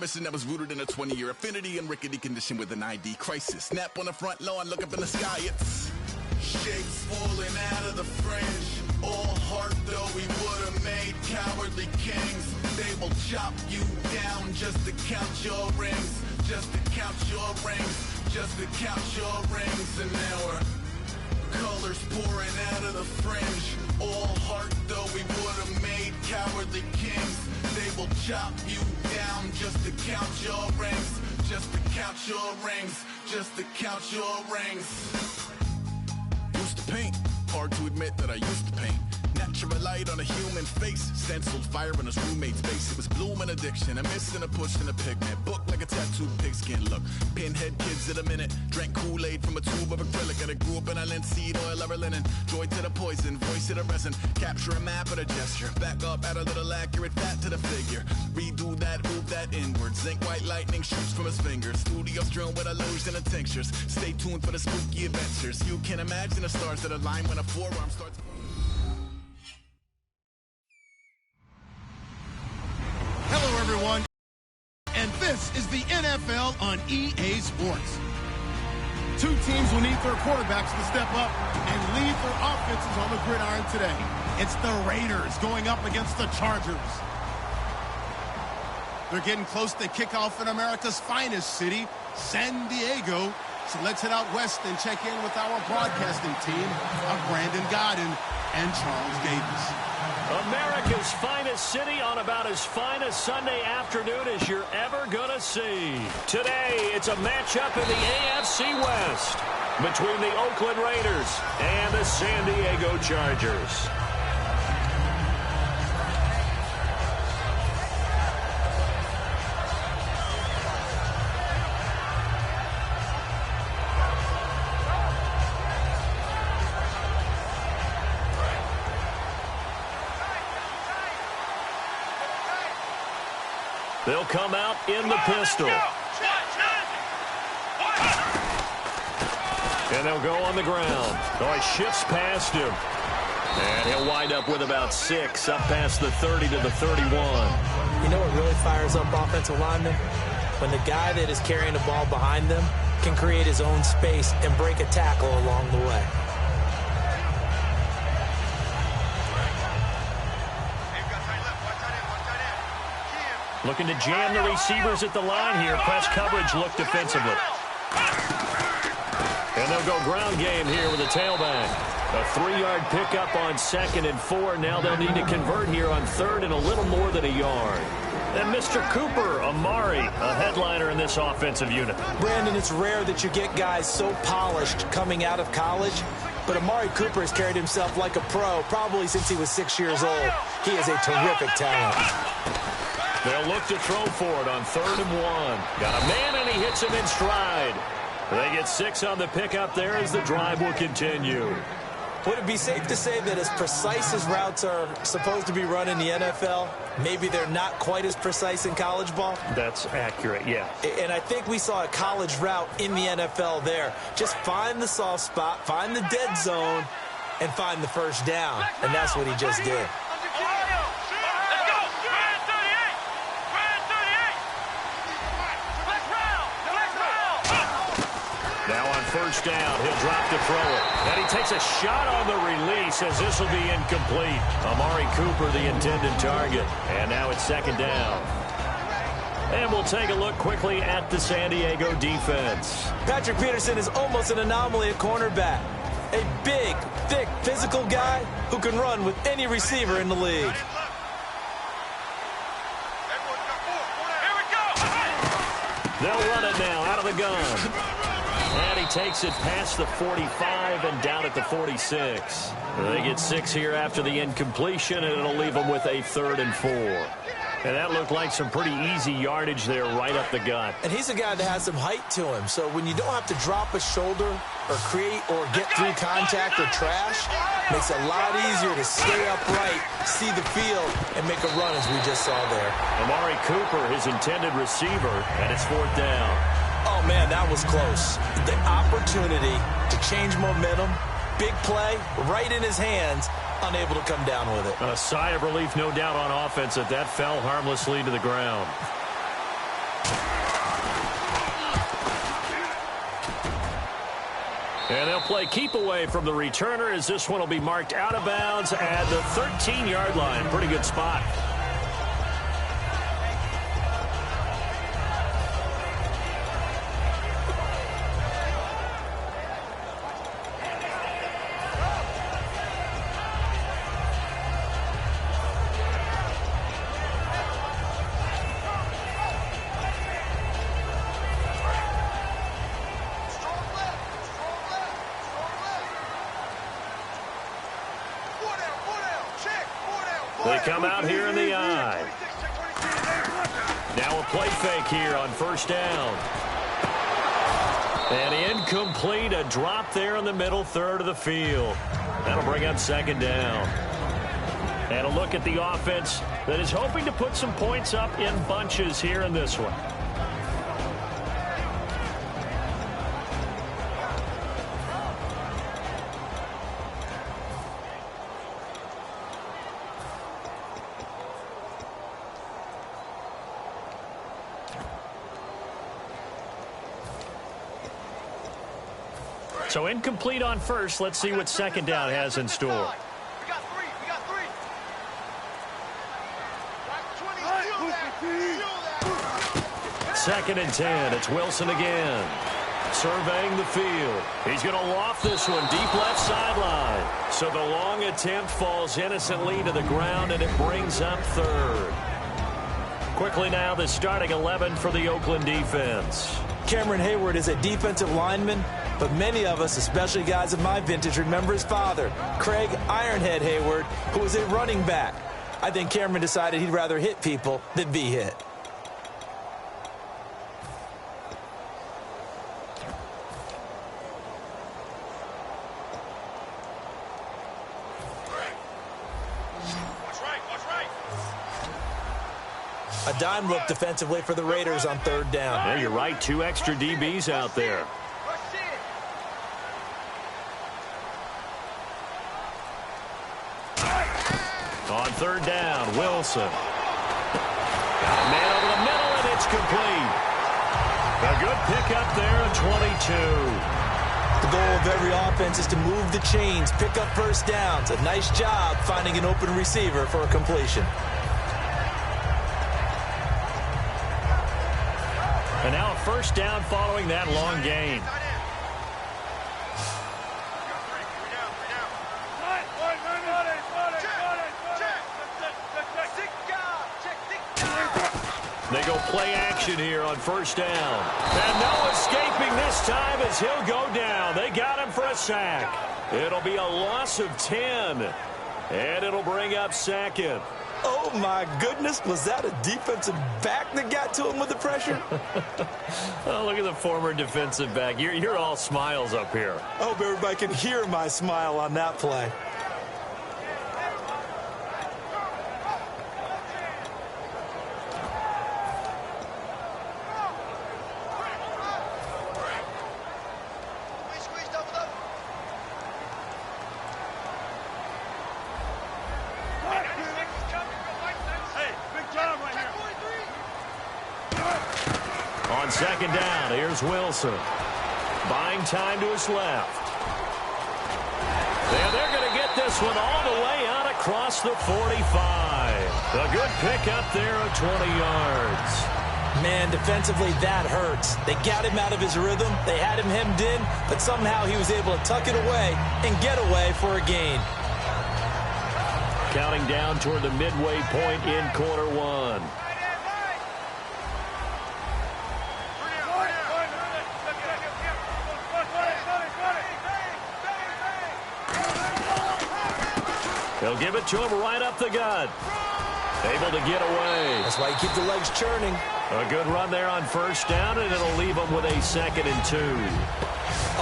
Mission that was rooted in a 20-year affinity and rickety condition with an ID crisis. Snap on the front lawn, look up in the sky, it's shapes falling out of the fringe. All heart though we would have made cowardly kings. They will chop you down just to count your rings. Just to count your rings. Just to count your rings. And now we're colors pouring out of the fringe. All heart though we would have made cowardly kings. They will chop you down just to count your rings. Just to count your rings. Just to count your rings. Used to paint. Hard to admit that I used to paint. Natural light on a human face. Stenciled fire in his roommate's face. It was bloom and addiction. A miss and a push and a pigment. Book like a tattooed pigskin look. Pinhead kids at a minute. Drank Kool-Aid from a tube of acrylic. And I grew up in a linseed oil or a linen. Joy to the poison. Voice to the resin. Capture a map of a gesture. Back up, add a little accurate fat to the figure. Redo that, move that inward. Zinc white lightning shoots from his fingers. Studio strewn with illusion and tinctures. Stay tuned for the spooky adventures. You can imagine the stars that align when a forearm starts. Hello, everyone, and this is the NFL on EA Sports. Two teams will need their quarterbacks to step up and lead their offenses on the gridiron today. It's the Raiders going up against the Chargers. They're getting close to kickoff in America's finest city, San Diego. So let's head out west and check in with our broadcasting team of Brandon Godden and Charles Davis. America's finest city on about as fine a Sunday afternoon as you're ever going to see. Today, it's a matchup in the AFC West between the Oakland Raiders and the San Diego Chargers. They'll come out in the pistol. And they'll go on the ground. Oh, he shifts past him. And he'll wind up with about 6, up past the 30 to the 31. You know what really fires up offensive linemen? When the guy that is carrying the ball behind them can create his own space and break a tackle along the way. Looking to jam the receivers at the line here. Press coverage look defensively. And they'll go ground game here with a tailback. A 3-yard pickup on 2nd and 4. Now they'll need to convert here on 3rd and a little more than a yard. And Mr. Cooper, Amari, a headliner in this offensive unit. Brandon, it's rare that you get guys so polished coming out of college. But Amari Cooper has carried himself like a pro probably since he was 6 years old. He is a terrific talent. They'll look to throw for it on 3rd and 1. Got a man, and he hits him in stride. They get 6 on the pickup there as the drive will continue. Would it be safe to say that as precise as routes are supposed to be run in the NFL, maybe they're not quite as precise in college ball? That's accurate, yeah. And I think we saw a college route in the NFL there. Just find the soft spot, find the dead zone, and find the first down. And that's what he just did. Now on first down, he'll drop to throw it. And he takes a shot on the release as this will be incomplete. Amari Cooper, the intended target. And now it's 2nd down. And we'll take a look quickly at the San Diego defense. Patrick Peterson is almost an anomaly at cornerback. A big, thick, physical guy who can run with any receiver in the league. They'll run it now out of the gun. And he takes it past the 45 and down at the 46. They get 6 here after the incompletion, and it'll leave them with a 3rd and 4. And that looked like some pretty easy yardage there right up the gut. And he's a guy that has some height to him. So when you don't have to drop a shoulder or create or get through contact or trash, makes it a lot easier to stay upright, see the field, and make a run as we just saw there. Amari Cooper, his intended receiver, and it's 4th down. Oh, man, that was close. The opportunity to change momentum, big play, right in his hands, unable to come down with it. A sigh of relief, no doubt, on offense that fell harmlessly to the ground. And they'll play keep away from the returner as this one will be marked out of bounds at the 13-yard line. Pretty good spot. They come out here in the eye. Now a play fake here on first down. And incomplete, a drop there in the middle third of the field. That'll bring up second down. And a look at the offense that is hoping to put some points up in bunches here in this one. So incomplete on first. Let's see what second down has in store. Second and 10. It's Wilson again. Surveying the field. He's going to loft this one deep left sideline. So the long attempt falls innocently to the ground, and it brings up third. Quickly now, the starting 11 for the Oakland defense. Cameron Hayward is a defensive lineman, but many of us, especially guys of my vintage, remember his father, Craig Ironhead Hayward, who was a running back. I think Cameron decided he'd rather hit people than be hit. A dime look defensively for the Raiders on third down. Yeah, you're right. 2 extra DBs out there. On third down, Wilson. Got a man over the middle, and it's complete. A good pickup there at 22. The goal of every offense is to move the chains, pick up first downs. A nice job finding an open receiver for a completion. And now a first down following that long gain. They go play action here on first down. And no escaping this time as he'll go down. They got him for a sack. It'll be a loss of 10. And it'll bring up second. Oh, my goodness. Was that a defensive back that got to him with the pressure? Oh, look at the former defensive back. You're all smiles up here. I hope everybody can hear my smile on that play. Second down, here's Wilson. Buying time to his left. And they're going to get this one all the way out across the 45. A good pickup there at 20 yards. Man, defensively, that hurts. They got him out of his rhythm. They had him hemmed in, but somehow he was able to tuck it away and get away for a gain. Counting down toward the midway point in quarter one. They'll give it to him right up the gut. Able to get away. That's why you keep the legs churning. A good run there on first down, and it'll leave them with a 2nd and 2.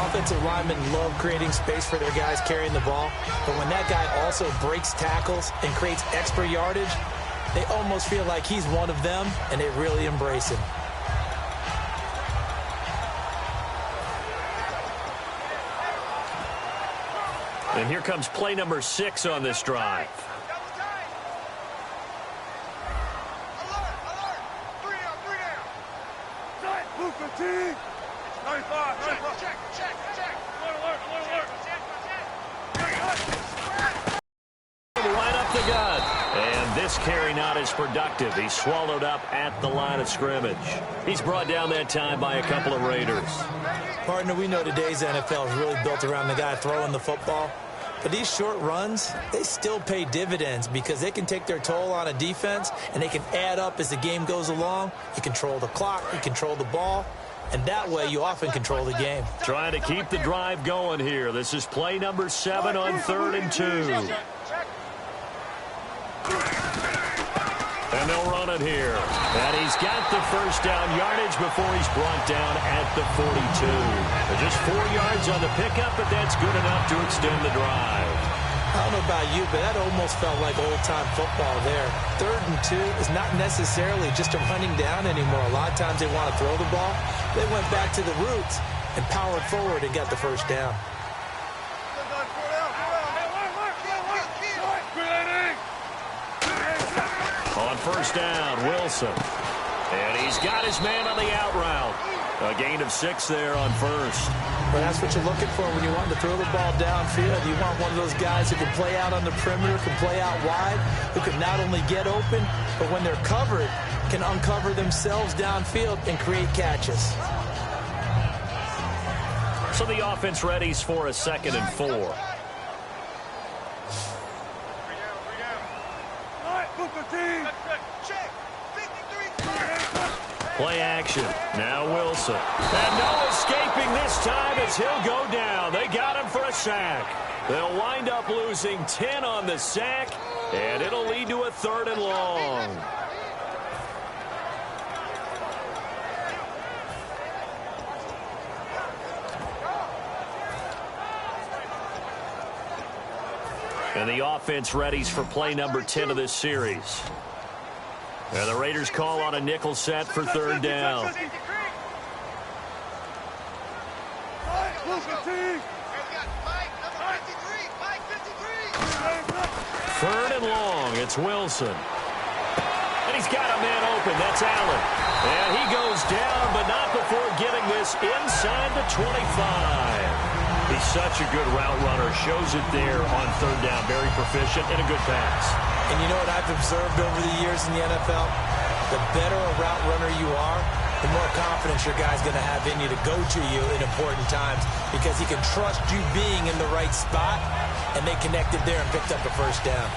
Offensive linemen love creating space for their guys carrying the ball, but when that guy also breaks tackles and creates extra yardage, they almost feel like he's one of them, and they really embrace him. And here comes play number 6 on this drive. Right up the gut. And this carry not as productive. He's swallowed up at the line of scrimmage. He's brought down that time by a couple of Raiders. Partner, we know today's NFL is really built around the guy throwing the football. But these short runs, they still pay dividends because they can take their toll on a defense and they can add up as the game goes along. You control the clock, you control the ball, and that way you often control the game. Trying to keep the drive going here. This is play number 7 on 3rd and 2. And they'll run it here. And he's got the first down yardage before he's brought down at the 42. Just 4 yards on the pickup, but that's good enough to extend the drive. I don't know about you, but that almost felt like old-time football there. 3rd and 2 is not necessarily just a running down anymore. A lot of times they want to throw the ball. They went back to the roots and powered forward and got the first down. On first down, Wilson. And he's got his man on the out route. A gain of 6 there on first. But that's what you're looking for when you want to throw the ball downfield. You want one of those guys who can play out on the perimeter, can play out wide, who can not only get open, but when they're covered, can uncover themselves downfield and create catches. So the offense readies for a 2nd and 4. Play action. Now Wilson. And no escaping this time as he'll go down. They got him for a sack. They'll wind up losing 10 on the sack, and it'll lead to a 3rd and long. And the offense readies for play number 10 of this series. And the Raiders call on a nickel set for 3rd down. 3rd and long. It's Wilson. And he's got a man open. That's Allen. And he goes down, but not before getting this inside the 25. He's such a good route runner. Shows it there on 3rd down. Very proficient and a good pass. And you know what I've observed over the years in the NFL? The better a route runner you are, the more confidence your guy's going to have in you to go to you in important times because he can trust you being in the right spot, and they connected there and picked up a first down.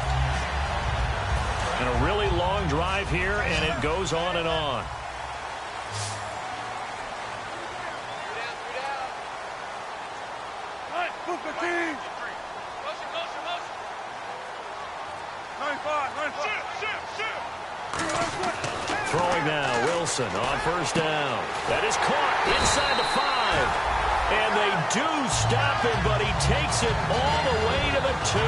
And a really long drive here, and it goes on and on. Throwing now, Wilson on first down. That is caught inside the 5. And they do stop him, but he takes it all the way to the 2.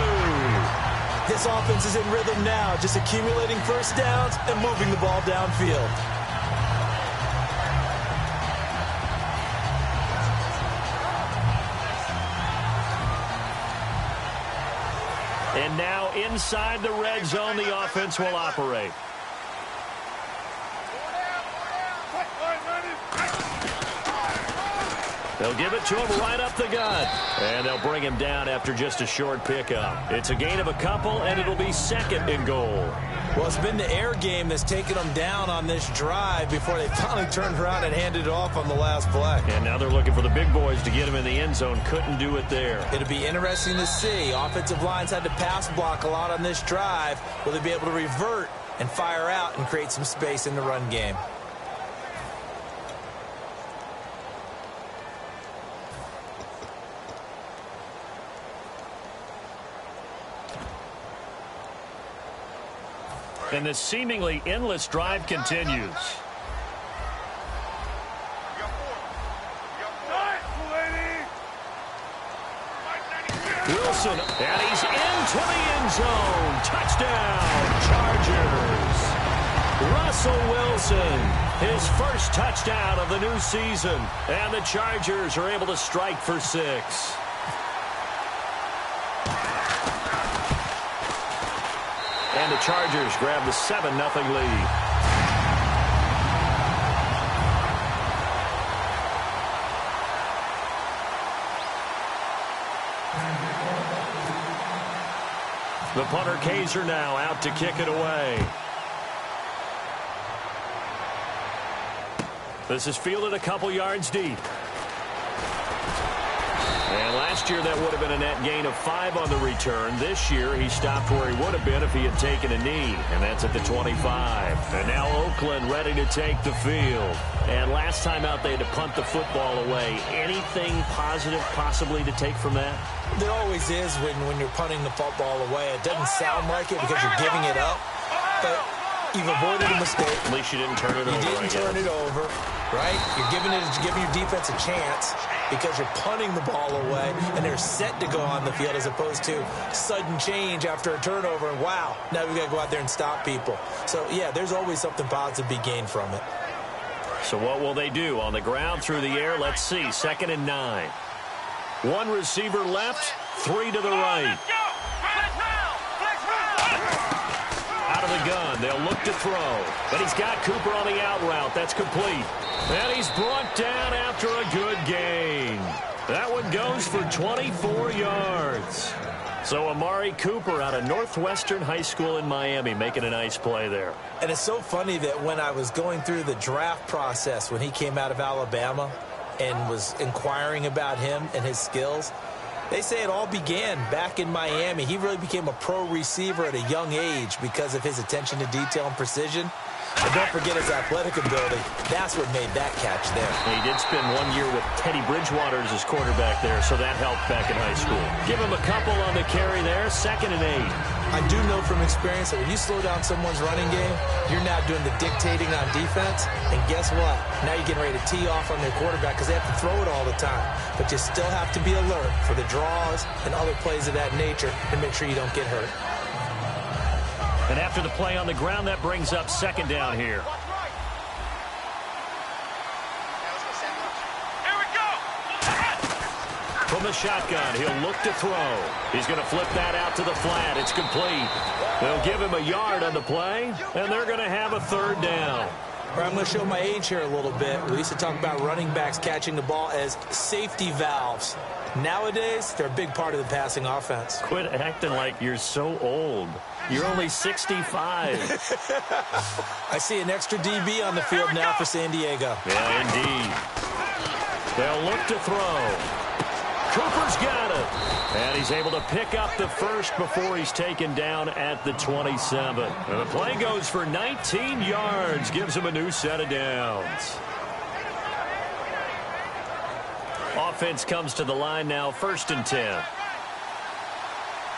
This offense is in rhythm now, just accumulating first downs and moving the ball downfield. And now inside the red zone, the offense will operate. They'll give it to him right up the gut. And they'll bring him down after just a short pickup. It's a gain of a couple, and it'll be 2nd and goal. Well, it's been the air game that's taken them down on this drive before they finally turned around and handed it off on the last play. And now they're looking for the big boys to get him in the end zone. Couldn't do it there. It'll be interesting to see. Offensive lines had to pass block a lot on this drive. Will they be able to revert and fire out and create some space in the run game? And this seemingly endless drive continues. Wilson, and he's into the end zone. Touchdown, Chargers. Russell Wilson, his first touchdown of the new season. And the Chargers are able to strike for 6. And the Chargers grab the 7-0 lead. The punter Kaiser now out to kick it away. This is fielded a couple yards deep. And last year that would have been a net gain of 5 on the return. This year he stopped where he would have been if he had taken a knee, and that's at the 25. And now Oakland ready to take the field. And last time out they had to punt the football away. Anything positive possibly to take from that? There always is when you're punting the football away. It doesn't sound like it because you're giving it up, but you've avoided a mistake. At least you didn't turn it over. You didn't turn it over, right? You're giving your defense a chance because you're punting the ball away, and they're set to go on the field as opposed to sudden change after a turnover, and wow, now we've got to go out there and stop people. So, yeah, there's always something positive to be gained from it. So what will they do? On the ground, through the air, let's see. 2nd and 9. 1 receiver left, 3 to the right. Out of the gun, they'll look to throw. But he's got Cooper on the out route. That's complete. And he's brought down after a good gain. That one goes for 24 yards. So Amari Cooper out of Northwestern High School in Miami making a nice play there. And it's so funny that when I was going through the draft process when he came out of Alabama and was inquiring about him and his skills, they say it all began back in Miami. He really became a pro receiver at a young age because of his attention to detail and precision. But don't forget his athletic ability. That's what made that catch there. He did spend 1 year with Teddy Bridgewater as his quarterback there, so that helped back in high school. Give him a couple on the carry there, 2nd and 8. I do know from experience that when you slow down someone's running game, you're now doing the dictating on defense. And guess what? Now you're getting ready to tee off on their quarterback because they have to throw it all the time. But you still have to be alert for the draws and other plays of that nature and make sure you don't get hurt. And after the play on the ground, that brings up 2nd down here. From the shotgun, he'll look to throw. He's going to flip that out to the flat. It's complete. They'll give him a yard on the play, and they're going to have a 3rd down. I'm going to show my age here a little bit. We used to talk about running backs catching the ball as safety valves. Nowadays, they're a big part of the passing offense. Quit acting like you're so old. You're only 65. I see an extra DB on the field now for San Diego. Yeah, indeed. They'll look to throw. Cooper's got it. And he's able to pick up the first before he's taken down at the 27. And the play goes for 19 yards. Gives him a new set of downs. Offense comes to the line now, 1st and 10.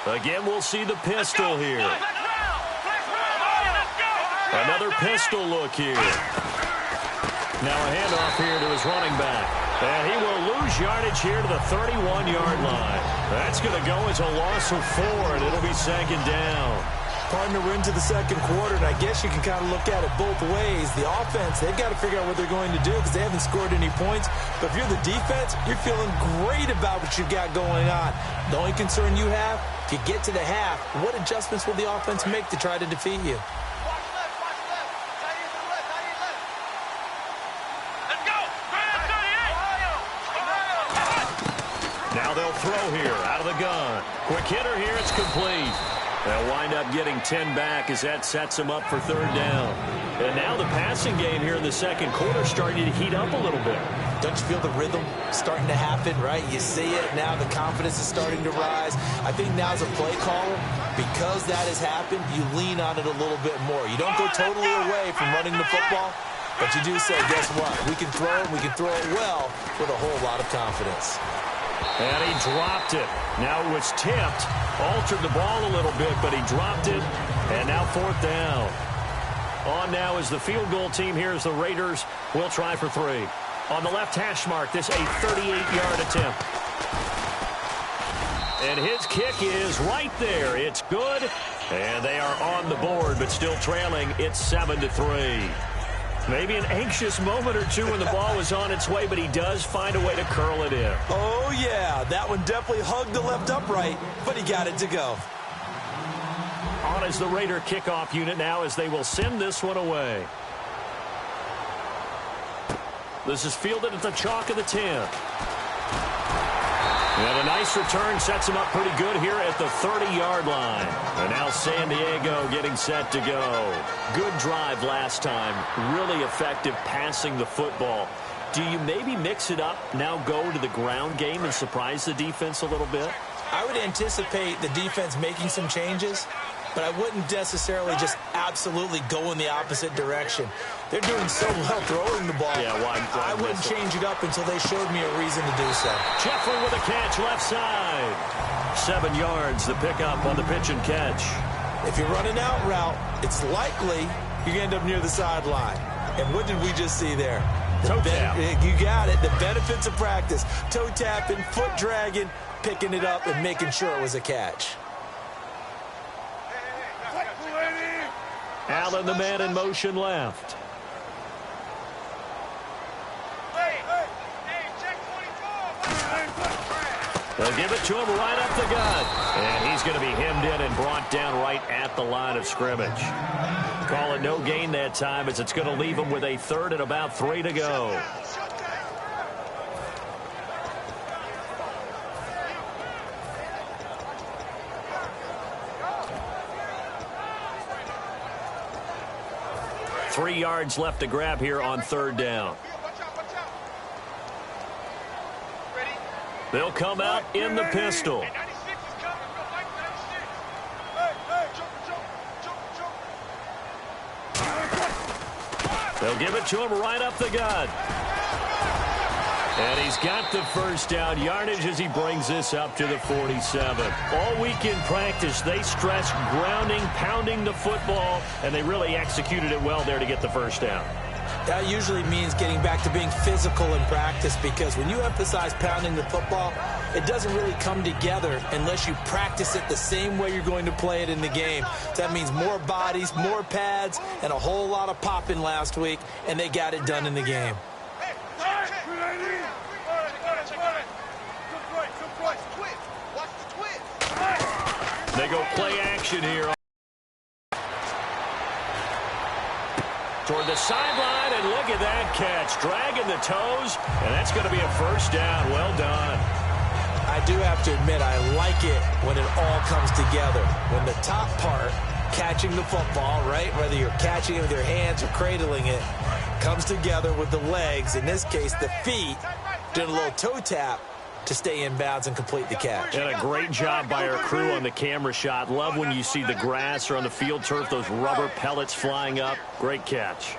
Again, we'll see the pistol here. Another pistol look here. Now a handoff here to his running back. And he will lose yardage here to the 31-yard line. That's going to go as a loss of 4, and it'll be 2nd down. Partner, we're into the 2nd quarter, and I guess you can kind of look at it both ways. The offense, they've got to figure out what they're going to do because they haven't scored any points. But if you're the defense, you're feeling great about what you've got going on. The only concern you have, if you get to the half, what adjustments will the offense make to try to defeat you? Now they'll throw here out of the gun. Quick hitter here, it's complete. They'll wind up getting 10 back as that sets them up for 3rd down. And now the passing game here in the 2nd quarter starting to heat up a little bit. Don't you feel the rhythm starting to happen, right? You see it now, the confidence is starting to rise. I think now as a play caller, because that has happened, you lean on it a little bit more. You don't go totally away from running the football, but you do say, guess what? We can throw it, we can throw it well with a whole lot of confidence. And he dropped it. Now it was tipped. Altered the ball a little bit, but he dropped it. And now 4th down. On now is the field goal team here as the Raiders will try for 3. On the left hash mark, this a 38-yard attempt. And his kick is right there. It's good. And they are on the board, but still trailing. It's 7-3. Maybe an anxious moment or two when the ball was on its way, but he does find a way to curl it in. Oh, yeah. That one definitely hugged the left upright, but he got it to go. On is the Raider kickoff unit now as they will send this one away. This is fielded at the chalk of the 10. And a nice return sets him up pretty good here at the 30-yard line. And now San Diego getting set to go. Good drive last time. Really effective passing the football. Do you maybe mix it up, now go to the ground game and surprise the defense a little bit? I would anticipate the defense making some changes, but I wouldn't necessarily just absolutely go in the opposite direction. They're doing so well throwing the ball. Yeah, I wouldn't change it up until they showed me a reason to do so. Jeffrey with a catch left side. 7 yards, the pickup on the pitch and catch. If you're running out route, it's likely you end up near the sideline. And what did we just see there? Toe tap. You got it. The benefits of practice. Toe tapping, foot dragging, picking it up, and making sure it was a catch. Allen, the man in motion left. They'll give it to him right up the gut. And he's going to be hemmed in and brought down right at the line of scrimmage. Call it no gain that time as it's going to leave him with a 3rd and about 3 to go. Three yards left to grab here on 3rd down. They'll come out in the pistol. They'll give it to him right up the gut. And he's got the first down yardage as he brings this up to the 47. All week in practice, they stressed grounding, pounding the football, and they really executed it well there to get the first down. That usually means getting back to being physical in practice, because when you emphasize pounding the football, it doesn't really come together unless you practice it the same way you're going to play it in the game. So that means more bodies, more pads, and a whole lot of popping last week, and they got it done in the game. They go play action here. Toward the sideline, and look at that catch. Dragging the toes, and that's going to be a first down. Well done. I do have to admit, I like it when it all comes together. When the top part, catching the football, right, whether you're catching it with your hands or cradling it, comes together with the legs, in this case the feet, doing a little toe tap to stay in bounds and complete the catch. And a great job by our crew on the camera shot. Love when you see the grass or on the field turf, those rubber pellets flying up. Great catch.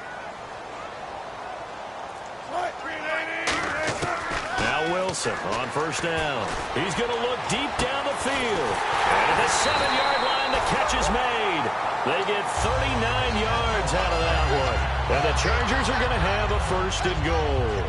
Now Wilson on first down. He's going to look deep down the field. And at the 7-yard line, the catch is made. They get 39 yards out of that one. And the Chargers are going to have a 1st and goal.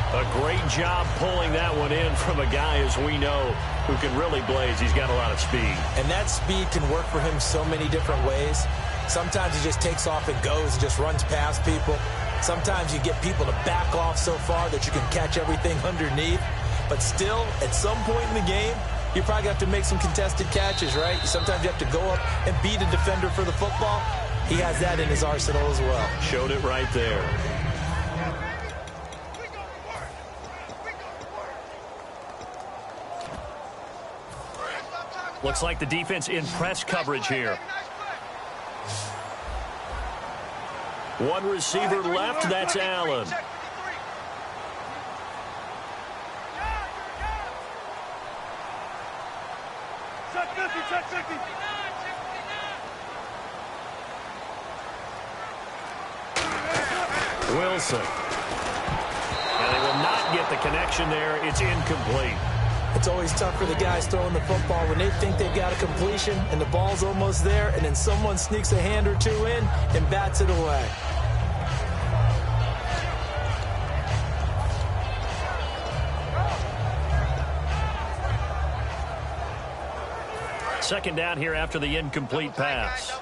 A great job pulling that one in from a guy, as we know, who can really blaze. He's got a lot of speed. And that speed can work for him so many different ways. Sometimes he just takes off and goes and just runs past people. Sometimes you get people to back off so far that you can catch everything underneath. But still, at some point in the game, you probably have to make some contested catches, right? Sometimes you have to go up and beat a defender for the football. He has that in his arsenal as well. Showed it right there. Looks like the defense in press coverage here. One receiver left, that's Allen. Wilson. And they will not get the connection there. It's incomplete. It's always tough for the guys throwing the football when they think they've got a completion and the ball's almost there, and then someone sneaks a hand or two in and bats it away. Second down here after the incomplete pass.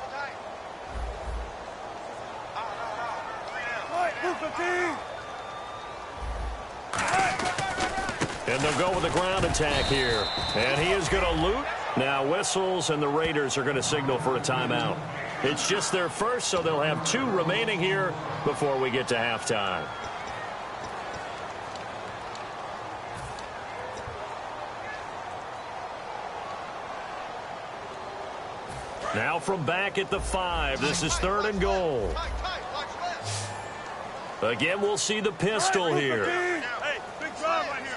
And they'll go with the ground attack here. And he is going to loot. Now whistles, and the Raiders are going to signal for a timeout. It's just their first, so they'll have 2 remaining here before we get to halftime. Now from back at the 5. This is 3rd and goal. Again, we'll see the pistol here. Hey, big drive right here.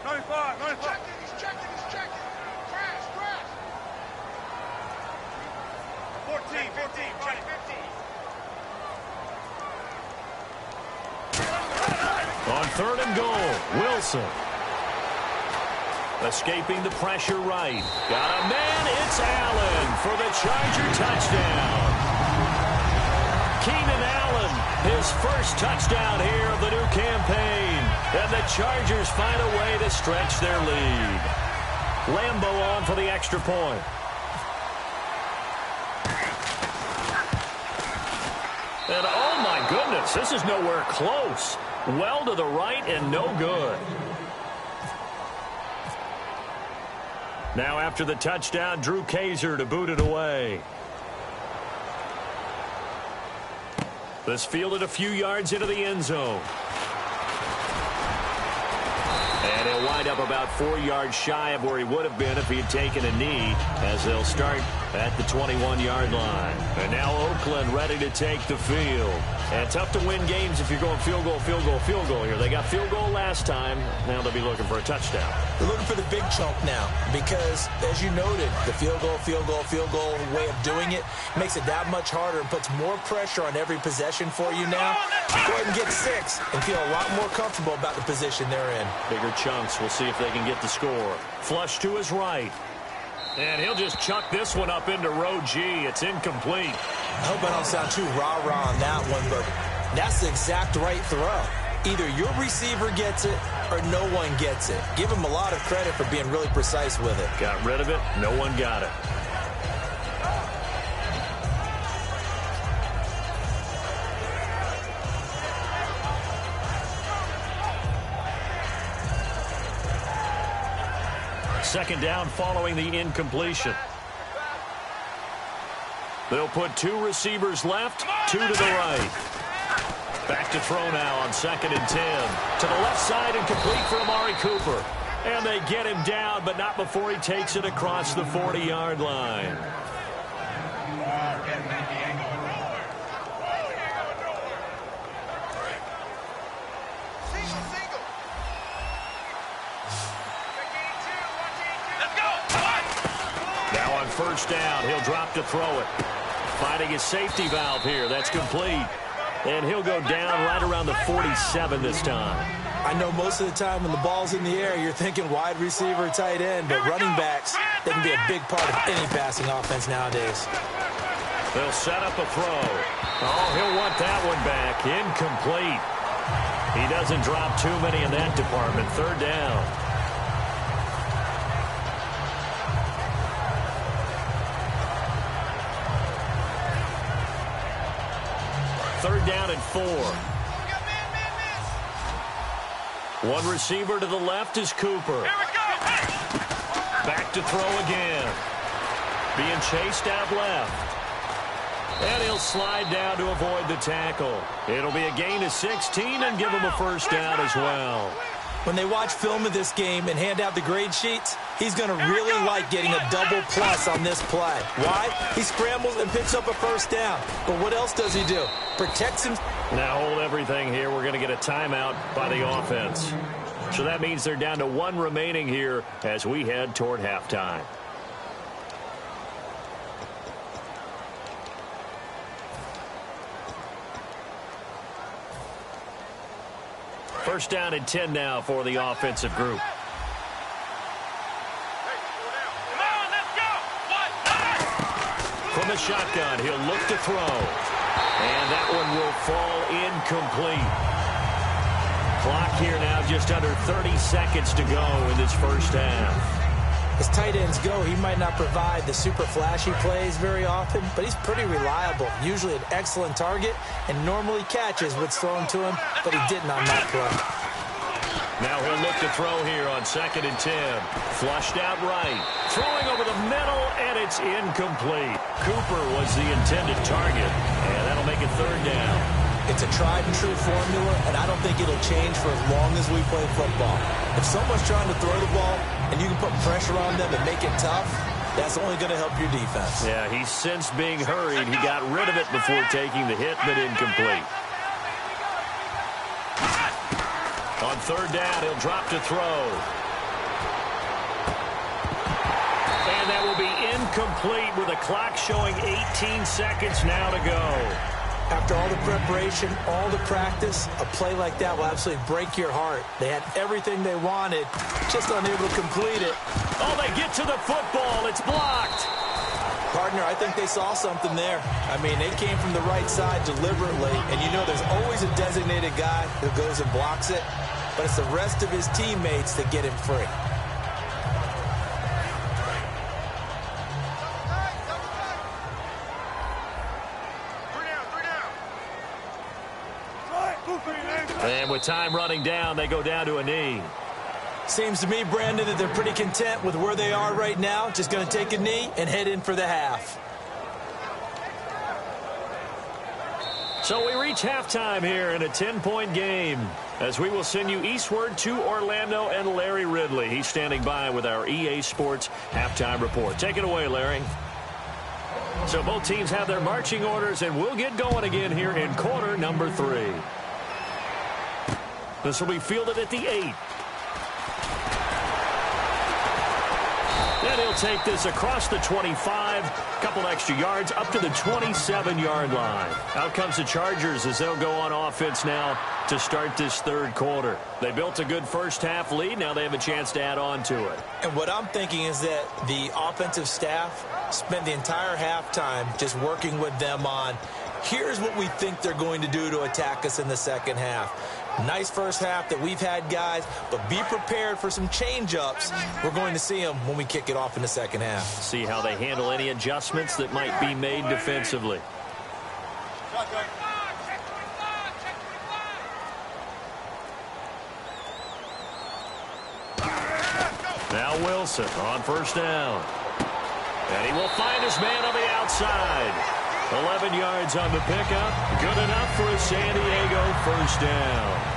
95, 95. He's checking. Crash. 14, check 15. On 3rd and goal, Wilson. Escaping the pressure right. Got a man, it's Allen for the Charger touchdown. Keenan Allen, his first touchdown here of the new campaign. And the Chargers find a way to stretch their lead. Lambo on for the extra point. And oh my goodness, this is nowhere close. Well to the right and no good. Now after the touchdown, Drew Kaiser to boot it away. This fielded a few yards into the end zone. And he'll wind up about 4 yards shy of where he would have been if he had taken a knee, as they'll start at the 21-yard line. And now Oakland ready to take the field. And tough to win games if you're going field goal here. They got field goal last time. Now they'll be looking for a touchdown. They're looking for the big chunk now because, as you noted, the field goal way of doing it makes it that much harder and puts more pressure on every possession for you now. Go ahead and get 6 and feel a lot more comfortable about the position they're in. Bigger chunks. We'll see if they can get the score. Flush to his right. And he'll just chuck this one up into row G. It's incomplete. I hope I don't sound too rah-rah on that one, but that's the exact right throw. Either your receiver gets it or no one gets it. Give him a lot of credit for being really precise with it. Got rid of it. No one got it. Second down following the incompletion. They'll put 2 receivers left, 2 to the right. Back to throw now on 2nd and 10. To the left side and complete for Amari Cooper. And they get him down, but not before he takes it across the 40-yard line. Now on first down, he'll drop to throw it. Finding his safety valve here. That's complete. And he'll go down right around the 47 this time. I know most of the time when the ball's in the air, you're thinking wide receiver, tight end, but running backs, they can be a big part of any passing offense nowadays. They'll set up a throw. Oh, he'll want that one back. Incomplete. He doesn't drop too many in that department. 3rd down. Third down and 4. One receiver to the left is Cooper. Back to throw again. Being chased out left. And he'll slide down to avoid the tackle. It'll be a gain of 16 and give him a first down as well. When they watch film of this game and hand out the grade sheets, he's going to really like getting a double plus on this play. Why? He scrambles and picks up a first down. But what else does he do? Protects him. Now hold everything here. We're going to get a timeout by the offense. So that means they're down to 1 remaining here as we head toward halftime. First down and 10 now for the offensive group. From the shotgun, he'll look to throw. And that one will fall incomplete. Clock here now just under 30 seconds to go in this first half. As tight ends go, he might not provide the super flashy plays very often, but he's pretty reliable. Usually an excellent target and normally catches what's thrown to him, but he didn't on that play. Now he'll look to throw here on 2nd and 10. Flushed out right. Throwing over the middle, and it's incomplete. Cooper was the intended target, and that'll make it 3rd down. It's a tried-and-true formula, and I don't think it'll change for as long as we play football. If someone's trying to throw the ball and you can put pressure on them and make it tough, That's only going to help your defense. Yeah, he's since being hurried. He got rid of it before taking the hit, but incomplete. On third down, he'll drop to throw. And that will be incomplete with the clock showing 18 seconds now to go. After all the preparation, all the practice, a play like that will absolutely break your heart. They had everything they wanted, just unable to complete it. Oh, they get to the football. It's blocked. Partner, I think they saw something there. I mean, they came from the right side deliberately, and you know there's always a designated guy who goes and blocks it, but it's the rest of his teammates that get him free. And with time running down, they go down to a knee. Seems to me, Brandon, that they're pretty content with where they are right now. Just going to take a knee and head in for the half. So we reach halftime here in a 10-point game as we will send you eastward to Orlando and Larry Ridley. He's standing by with our EA Sports halftime report. Take it away, Larry. So both teams have their marching orders, and we'll get going again here in quarter number 3. This will be fielded at the 8. And he'll take this across the 25, a couple extra yards, up to the 27-yard line. Out comes the Chargers as they'll go on offense now to start this third quarter. They built a good first-half lead. Now they have a chance to add on to it. And what I'm thinking is that the offensive staff spent the entire halftime just working with them on, here's what we think they're going to do to attack us in the second half. Nice first half that we've had, guys, but be prepared for some change-ups. We're going to see them when we kick it off in the second half. See how they handle any adjustments that might be made defensively. Now Wilson on first down. And he will find his man on the outside. 11 yards on the pickup. Good enough for a San Diego first down.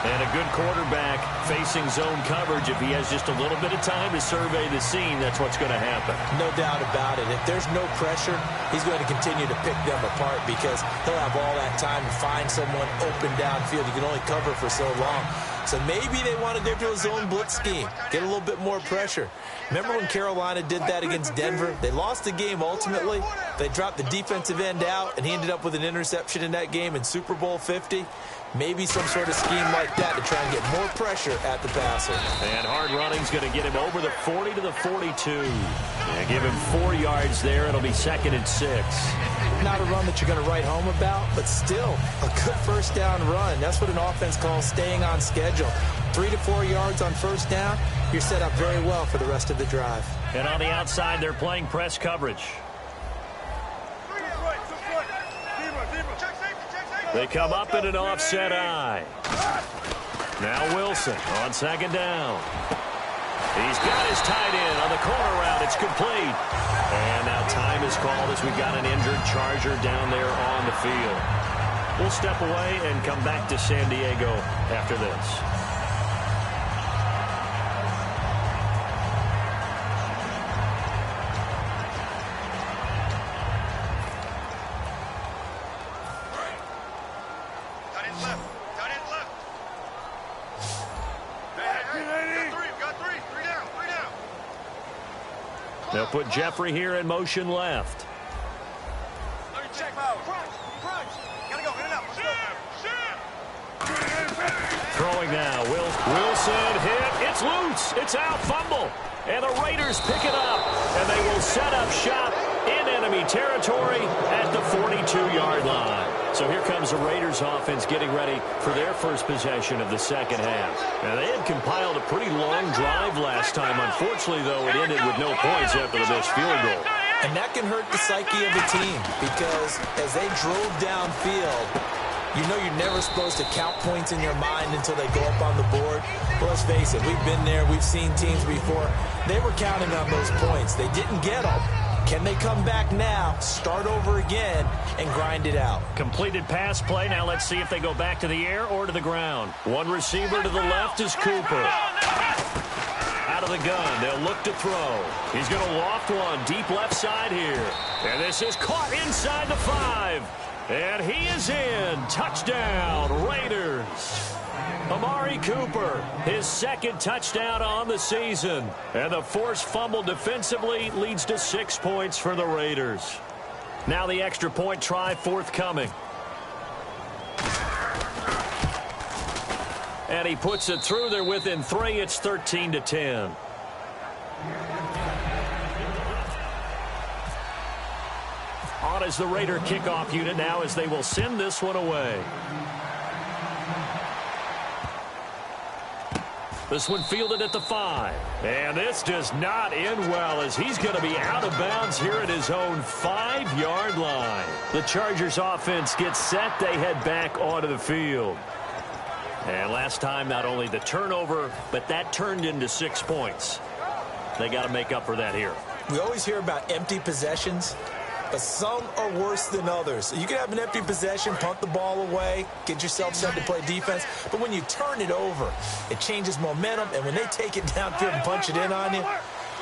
And a good quarterback facing zone coverage. If he has just a little bit of time to survey the scene, that's what's going to happen. No doubt about it. If there's no pressure, he's going to continue to pick them apart because he'll have all that time to find someone open downfield. You can only cover for so long. So maybe they want to go to a zone blitz scheme, get a little bit more pressure. Remember when Carolina did that against Denver? They lost the game ultimately. They dropped the defensive end out, and he ended up with an interception in that game in Super Bowl 50. Maybe some sort of scheme like that to try and get more pressure at the passer. And hard running's going to get him over the 40 to the 42. And give him 4 yards there. It'll be 2nd and 6. Not a run that you're going to write home about, but still a good first down run. That's what an offense calls staying on schedule. 3 to 4 yards on first down, you're set up very well for the rest of the drive. And on the outside, they're playing press coverage. They come up in an offset eye. Now Wilson on second down. He's got his tight end on the corner route. It's complete. And now time is called as we've got an injured Charger down there on the field. We'll step away and come back to San Diego after this. They'll put Jeffrey here in motion left. Throwing now. Wilson hit. It's loose. It's out. Fumble. And the Raiders pick it up. And they will set up shop in enemy territory at the 42-yard line. So here comes the Raiders offense getting ready for their first possession of the second half. Now, they had compiled a pretty long drive last time. Unfortunately, though, it ended with no points after the missed field goal. And that can hurt the psyche of the team because as they drove downfield, you know you're never supposed to count points in your mind until they go up on the board. Well, let's face it, we've been there. We've seen teams before. They were counting on those points. They didn't get them. Can they come back now, start over again, and grind it out? Completed pass play. Now let's see if they go back to the air or to the ground. One receiver to the left is Cooper. Out out of the gun. They'll look to throw. He's going to loft one deep left side here. And this is caught inside the 5. And he is in. Touchdown, Raiders. Amari Cooper, his second touchdown on the season. And the forced fumble defensively leads to 6 points for the Raiders. Now the extra point try forthcoming. And he puts it through. They're within 3. It's 13-10. On is the Raider kickoff unit now as they will send this one away. This one fielded at the 5. And this does not end well as he's going to be out of bounds here at his own 5-yard line. The Chargers offense gets set. They head back onto the field. And last time, not only the turnover, but that turned into 6 points. They got to make up for that here. We always hear about empty possessions, but some are worse than others. You can have an empty possession, punt the ball away, get yourself set to play defense, but when you turn it over, it changes momentum, and when they take it downfield and punch it in on you,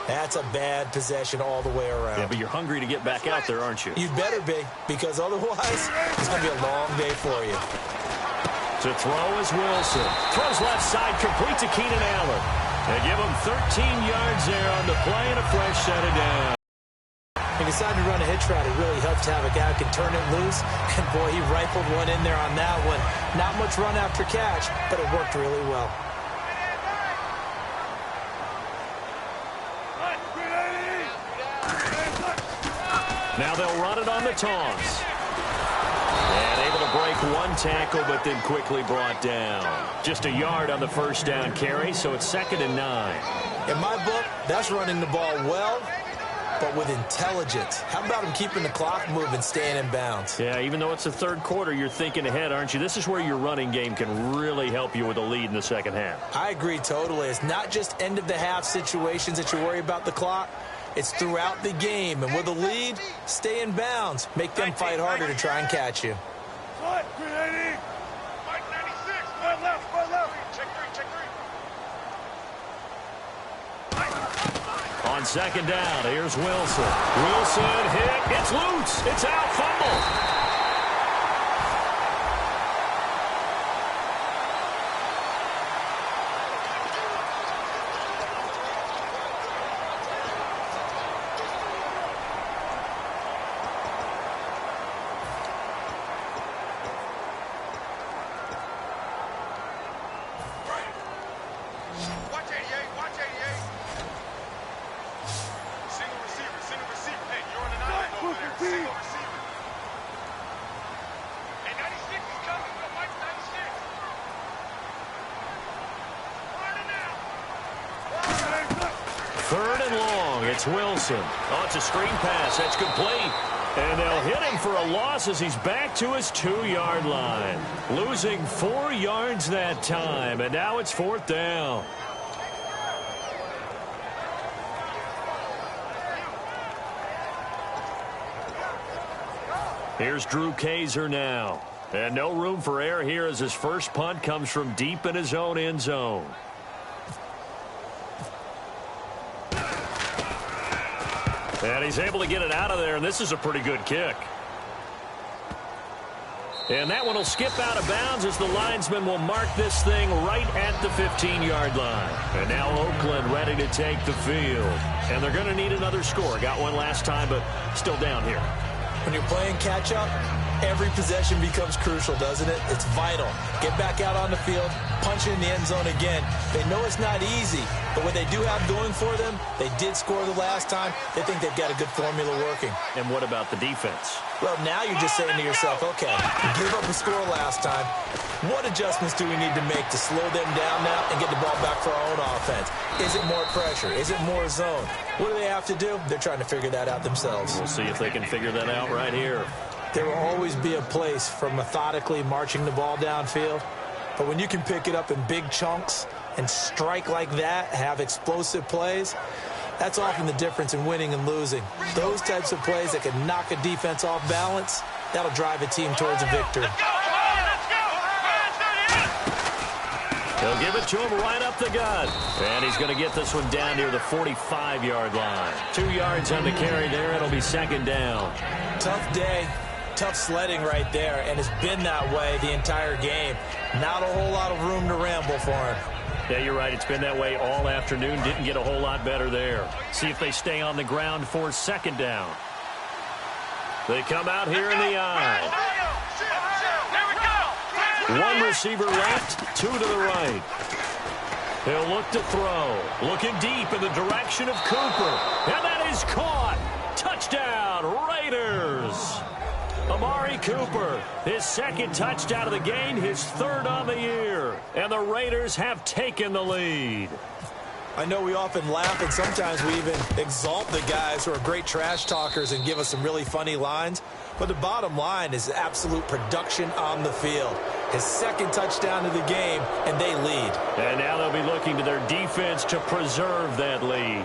that's a bad possession all the way around. Yeah, but you're hungry to get back out there, aren't you? You'd better be, because otherwise, it's going to be a long day for you. To throw is Wilson. Throws left side, complete to Keenan Allen. They give him 13 yards there on the play and a fresh set of down. He decided to run a hitch route. It really helped to have a guy who can turn it loose. And, boy, he rifled one in there on that one. Not much run after catch, but it worked really well. Now they'll run it on the toss. And able to break one tackle, but then quickly brought down. Just a yard on the first down carry, so it's 2nd and 9. In my book, that's running the ball well, but with intelligence. How about him keeping the clock moving, staying in bounds? Yeah, even though it's the third quarter, you're thinking ahead, aren't you? This is where your running game can really help you with a lead in the second half. I agree totally. It's not just end-of-the-half situations that you worry about the clock. It's throughout the game. And with a lead, stay in bounds. Make them fight harder to try and catch you. On second down, here's Wilson. Wilson hit. It's loose. It's out. Fumble. Third and long. It's Wilson. Oh, it's a screen pass. That's complete. And they'll hit him for a loss as he's back to his 2-yard line. Losing 4 yards that time. And now it's 4th down. Here's Drew Kaiser now. And no room for error here as his first punt comes from deep in his own end zone. And he's able to get it out of there, and this is a pretty good kick. And that one will skip out of bounds as the linesman will mark this thing right at the 15-yard line. And now Oakland ready to take the field. And they're going to need another score. Got one last time, but still down here. When you're playing catch-up, every possession becomes crucial, doesn't it? It's vital. Get back out on the field, punch in the end zone again. They know it's not easy, but what they do have going for them, they did score the last time. They think they've got a good formula working. And what about the defense? Well, now you're just saying to yourself, okay, we gave up a score last time. What adjustments do we need to make to slow them down now and get the ball back for our own offense? Is it more pressure? Is it more zone? What do they have to do? They're trying to figure that out themselves. We'll see if they can figure that out right here. There will always be a place for methodically marching the ball downfield. But when you can pick it up in big chunks and strike like that, have explosive plays, that's often the difference in winning and losing. Those types of plays that can knock a defense off balance, that'll drive a team towards a victory. He'll give it to him right up the gut. And he's going to get this one down near the 45-yard line. 2 yards on the carry there. It'll be second down. Tough day. Tough sledding right there, and it's been that way the entire game. Not a whole lot of room to ramble for him. Yeah, you're right. It's been that way all afternoon. Didn't get a whole lot better there. See if they stay on the ground for second down. They come out here in the eye. One receiver left, 2 to the right. He'll look to throw. Looking deep in the direction of Cooper. And that is caught. Touchdown, Raiders. Amari Cooper, his second touchdown of the game, his third on the year. And the Raiders have taken the lead. I know we often laugh, and sometimes we even exalt the guys who are great trash talkers and give us some really funny lines. But the bottom line is absolute production on the field. His second touchdown of the game, and they lead. And now they'll be looking to their defense to preserve that lead.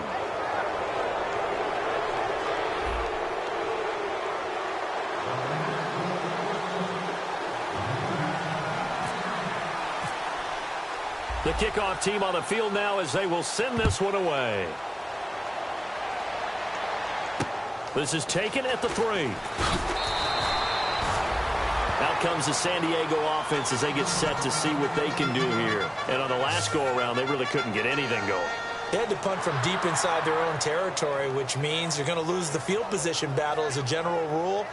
The kickoff team on the field now as they will send this one away. This is taken at the 3. Out comes the San Diego offense as they get set to see what they can do here. And on the last go-around, they really couldn't get anything going. They had to punt from deep inside their own territory, which means you're going to lose the field position battle as a general rule.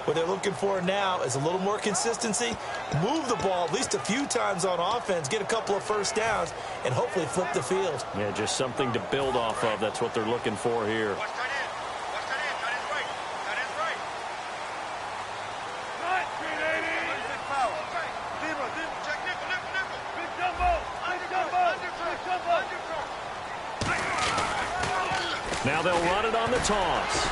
What they're looking for now is a little more consistency, move the ball at least a few times on offense, get a couple of first downs, and hopefully flip the field. Yeah, just something to build off of. That's what they're looking for here. Watch that in. Watch that in. That is right. That is right. Right, 380. Big foul. Zebra. Check nickel, nickel, nickel. Big jumbo. Big jumbo. Big jumbo. Now they'll run it on the toss.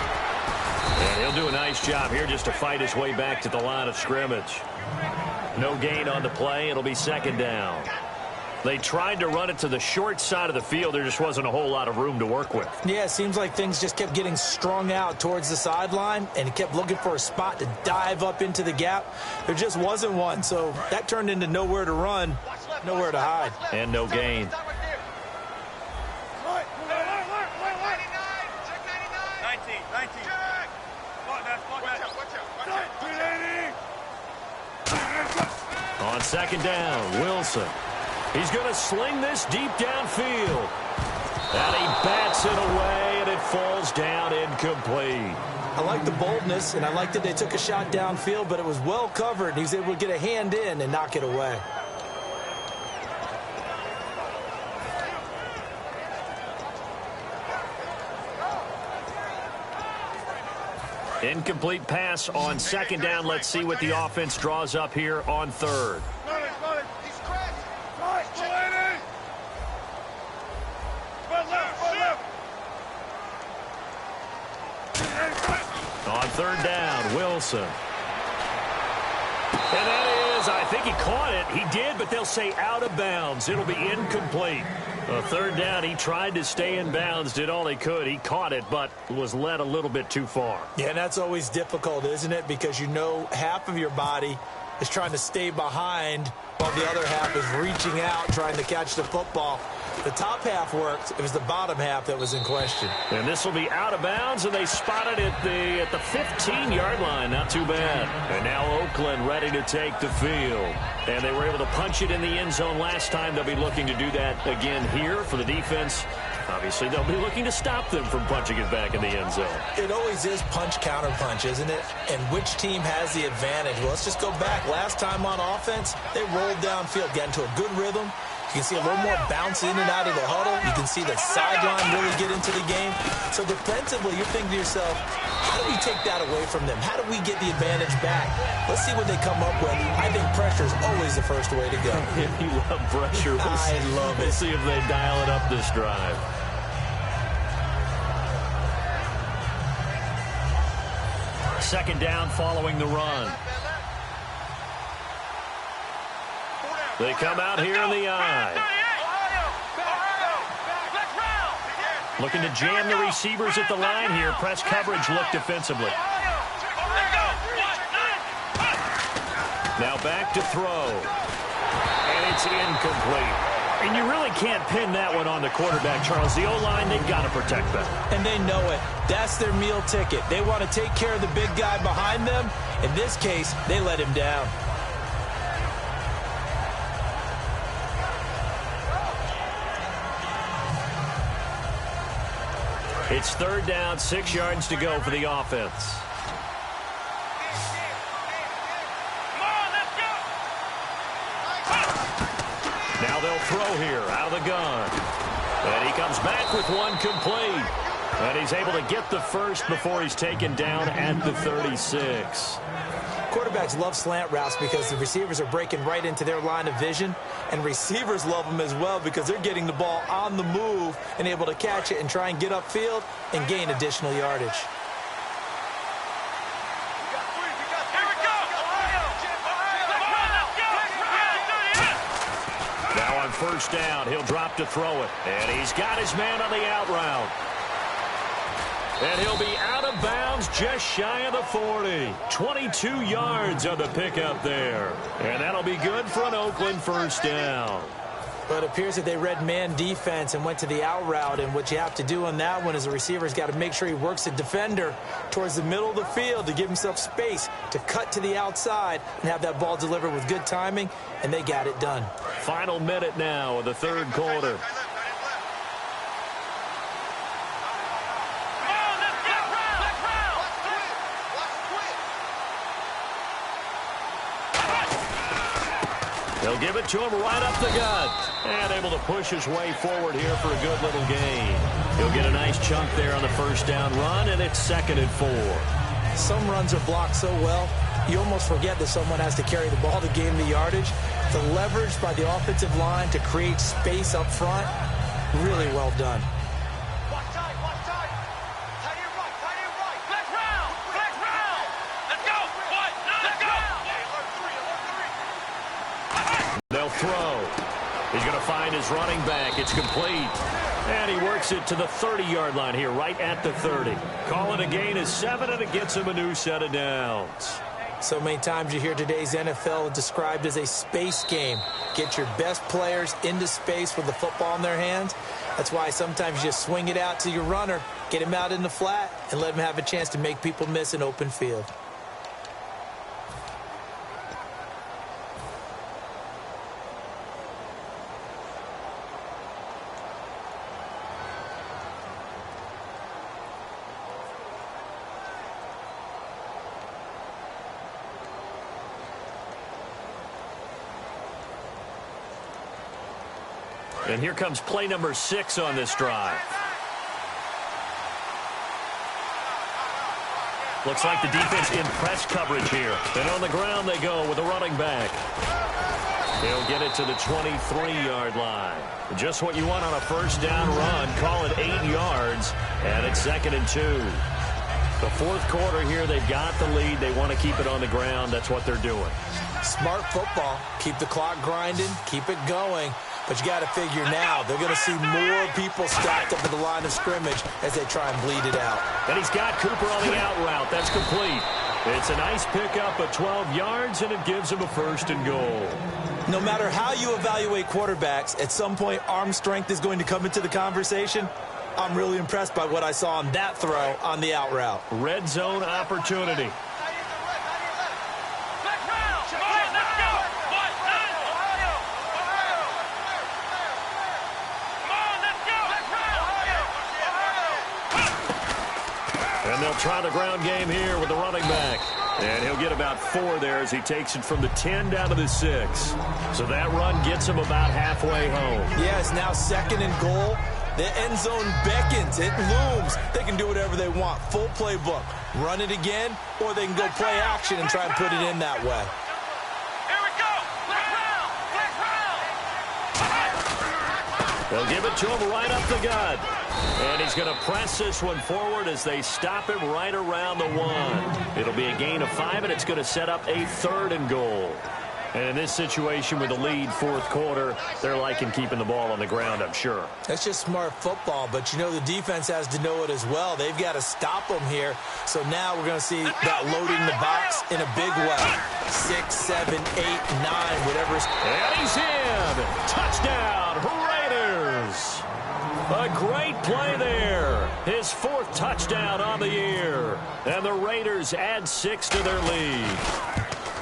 And he'll do a nice job here just to fight his way back to the line of scrimmage. No gain on the play. It'll be second down. They tried to run it to the short side of the field. There just wasn't a whole lot of room to work with. Yeah, it seems like things just kept getting strung out towards the sideline, and he kept looking for a spot to dive up into the gap. There just wasn't one, so that turned into nowhere to run, nowhere to hide. And no gain. On second down, Wilson. He's going to sling this deep downfield. And he bats it away, and it falls down incomplete. I like the boldness, and I like that they took a shot downfield, but it was well covered, and he was able to get a hand in and knock it away. Incomplete pass on second down. Let's see what the offense draws up here on third. On third down, Wilson. And that is, I think he caught it. He did, but they'll say out of bounds. It'll be incomplete. Third down, he tried to stay in bounds, did all he could. He caught it, but was led a little bit too far. Yeah, and that's always difficult, isn't it? Because you know half of your body is trying to stay behind while the other half is reaching out, trying to catch the football. The top half worked. It was the bottom half that was in question. And this will be out of bounds, and they spotted it at the 15-yard line. Not too bad. And now Oakland ready to take the field. And they were able to punch it in the end zone last time. They'll be looking to do that again here for the defense. Obviously, they'll be looking to stop them from punching it back in the end zone. It always is punch, counter punch, isn't it? And which team has the advantage? Well, let's just go back. Last time on offense, they rolled downfield, got into a good rhythm. You can see a little more bounce in and out of the huddle. You can see the sideline really get into the game. So defensively, you're thinking to yourself, how do we take that away from them? How do we get the advantage back? Let's see what they come up with. I think pressure is always the first way to go. You love pressure. I love it. We'll see if they dial it up this drive. Second down following the run. They come out here in the eye. Looking to jam the receivers at the line here. Press coverage look defensively. Now back to throw. And it's incomplete. And you really can't pin that one on the quarterback, Charles. The O-line, they've got to protect that. And they know it. That's their meal ticket. They want to take care of the big guy behind them. In this case, they let him down. It's 3rd down, 6 yards to go for the offense. Now they'll throw here out of the gun. And he comes back with one complete. And he's able to get the first before he's taken down at the 36. Quarterbacks love slant routes because the receivers are breaking right into their line of vision. And receivers love them as well because they're getting the ball on the move and able to catch it and try and get upfield and gain additional yardage. Now on 1st down, he'll drop to throw it. And he's got his man on the out route. And he'll be out of bounds just shy of the 40. 22 yards on the pickup there. And that'll be good for an Oakland 1st down. But it appears that they read man defense and went to the out route. And what you have to do on that one is the receiver's got to make sure he works the defender towards the middle of the field to give himself space to cut to the outside and have that ball delivered with good timing. And they got it done. Final minute now of the 3rd quarter. They'll give it to him right up the gut. And able to push his way forward here for a good little gain. He'll get a nice chunk there on the 1st down run, and it's 2nd and 4. Some runs are blocked so well, you almost forget that someone has to carry the ball to gain the yardage. The leverage by the offensive line to create space up front, really well done. They'll throw. He's going to find his running back. It's complete. And he works it to the 30-yard line here, right at the 30. Call it a gain of 7, and it gets him a new set of downs. So many times you hear today's NFL described as a space game. Get your best players into space with the football in their hands. That's why sometimes you just swing it out to your runner, get him out in the flat, and let him have a chance to make people miss an open field. And here comes play number 6 on this drive. Looks like the defense in press coverage here. And on the ground they go with a running back. He'll get it to the 23-yard line. Just what you want on a 1st down run. Call it 8 yards. And it's 2nd and 2. The 4th quarter here, they've got the lead. They want to keep it on the ground. That's what they're doing. Smart football. Keep the clock grinding. Keep it going. But you got to figure now they're going to see more people stacked up at the line of scrimmage as they try and bleed it out. And he's got Cooper on the out route. That's complete. It's a nice pickup of 12 yards, and it gives him a 1st and goal. No matter how you evaluate quarterbacks, at some point arm strength is going to come into the conversation. I'm really impressed by what I saw on that throw on the out route. Red zone opportunity. And they'll try the ground game here with the running back. And he'll get about 4 there as he takes it from the 10 down to the 6. So that run gets him about halfway home. Yeah, it's now 2nd and goal. The end zone beckons. It looms. They can do whatever they want. Full playbook. Run it again, or they can go play action and try and put it in that way. Here we go. They'll give it to him right up the gut. And he's going to press this one forward as they stop him right around the 1. It'll be a gain of 5, and it's going to set up a 3rd and goal. And in this situation with the lead 4th quarter, they're liking keeping the ball on the ground, I'm sure. That's just smart football, but you know the defense has to know it as well. They've got to stop them here. So now we're going to see that loading the box in a big way. 6, 7, 8, 9, whatever. And he's in. Touchdown. play there. His 4th touchdown on the year. And the Raiders add 6 to their lead.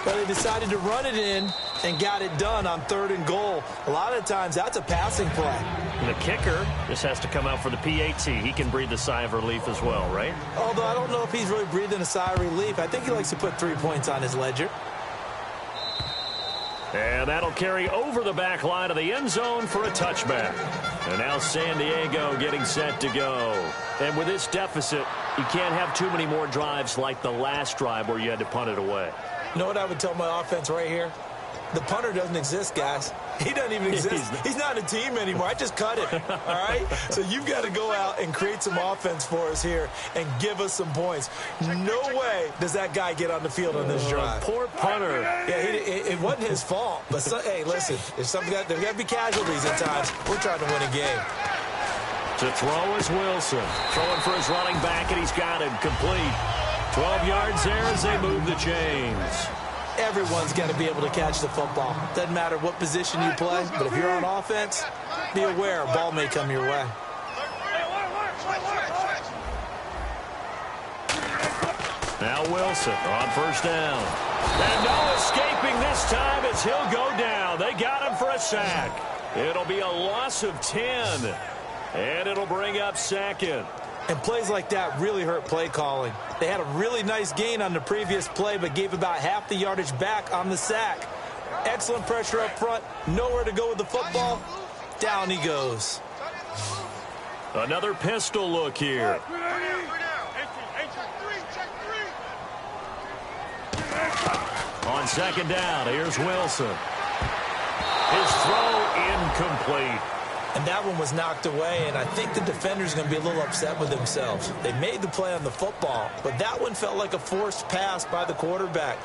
But they decided to run it in and got it done on 3rd and goal. A lot of times that's a passing play. And the kicker just has to come out for the PAT. He can breathe a sigh of relief as well, right? Although I don't know if he's really breathing a sigh of relief. I think he likes to put 3 points on his ledger. And that'll carry over the back line of the end zone for a touchback. And now San Diego getting set to go. And with this deficit, you can't have too many more drives like the last drive where you had to punt it away. You know what I would tell my offense right here? The punter doesn't exist, guys. He doesn't even exist. He's not a team anymore. I just cut it, all right? So you've got to go out and create some offense for us here and give us some points. No way does that guy get on the field on this drive. Poor punter. Yeah, it wasn't his fault. But, hey, listen, there's got to be casualties at times. We're trying to win a game. To throw is Wilson. Throwing for his running back, and he's got him complete. 12 yards there as they move the chains. Everyone's got to be able to catch the football. Doesn't matter what position you play, but if you're on offense, be aware a ball may come your way. Now Wilson on 1st down. And no escaping this time as he'll go down. They got him for a sack. It'll be a loss of 10. And it'll bring up 2nd. And plays like that really hurt play calling. They had a really nice gain on the previous play, but gave about half the yardage back on the sack. Excellent pressure up front. Nowhere to go with the football. Down he goes. Another pistol look here. On 2nd down, here's Wilson. His throw incomplete. And that one was knocked away, and I think the defender's going to be a little upset with themselves. They made the play on the football, but that one felt like a forced pass by the quarterback.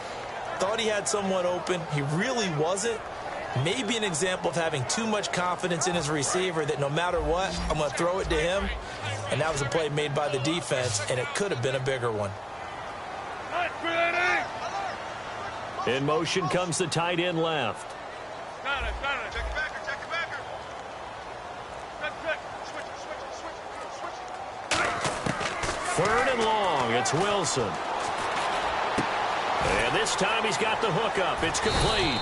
Thought he had someone open. He really wasn't. Maybe an example of having too much confidence in his receiver that no matter what, I'm going to throw it to him. And that was a play made by the defense, and it could have been a bigger one. In motion comes the tight end left. 3rd and long. It's Wilson. And this time he's got the hook up. It's complete.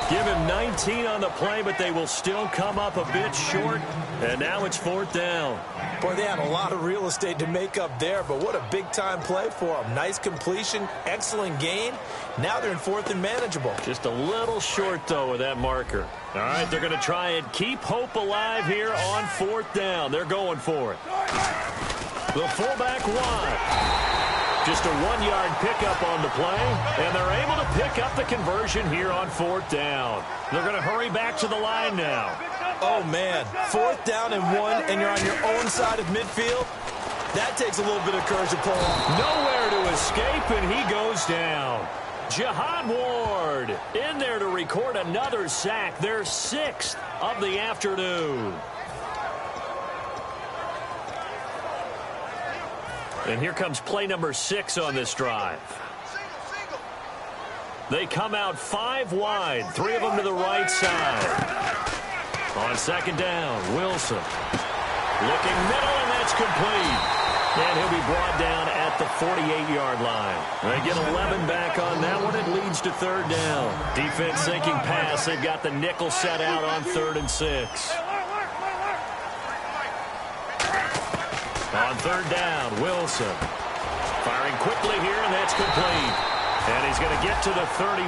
Give him 19 on the play, but they will still come up a bit short. And now it's 4th down. Boy, they had a lot of real estate to make up there, but what a big-time play for them. Nice completion, excellent gain. Now they're in 4th and manageable. Just a little short, though, with that marker. All right, they're going to try and keep hope alive here on 4th down. They're going for it. The fullback wide. Just a 1-yard pickup on the play, and they're able to pick up the conversion here on 4th down. They're going to hurry back to the line now. Oh, man. 4th down and 1, and you're on your own side of midfield. That takes a little bit of courage to pull off. Nowhere to escape, and he goes down. Jihad Ward in there to record another sack, their 6th of the afternoon. And here comes play number 6 on this drive. They come out 5 wide, 3 of them to the right side. On 2nd down, Wilson. Looking middle, and that's complete. And he'll be brought down at the 48-yard line. They get 11 back on that one. It leads to 3rd down. Defense thinking pass. They've got the nickel set out on 3rd and 6. On 3rd down, Wilson. Firing quickly here, and that's complete. And he's going to get to the 31,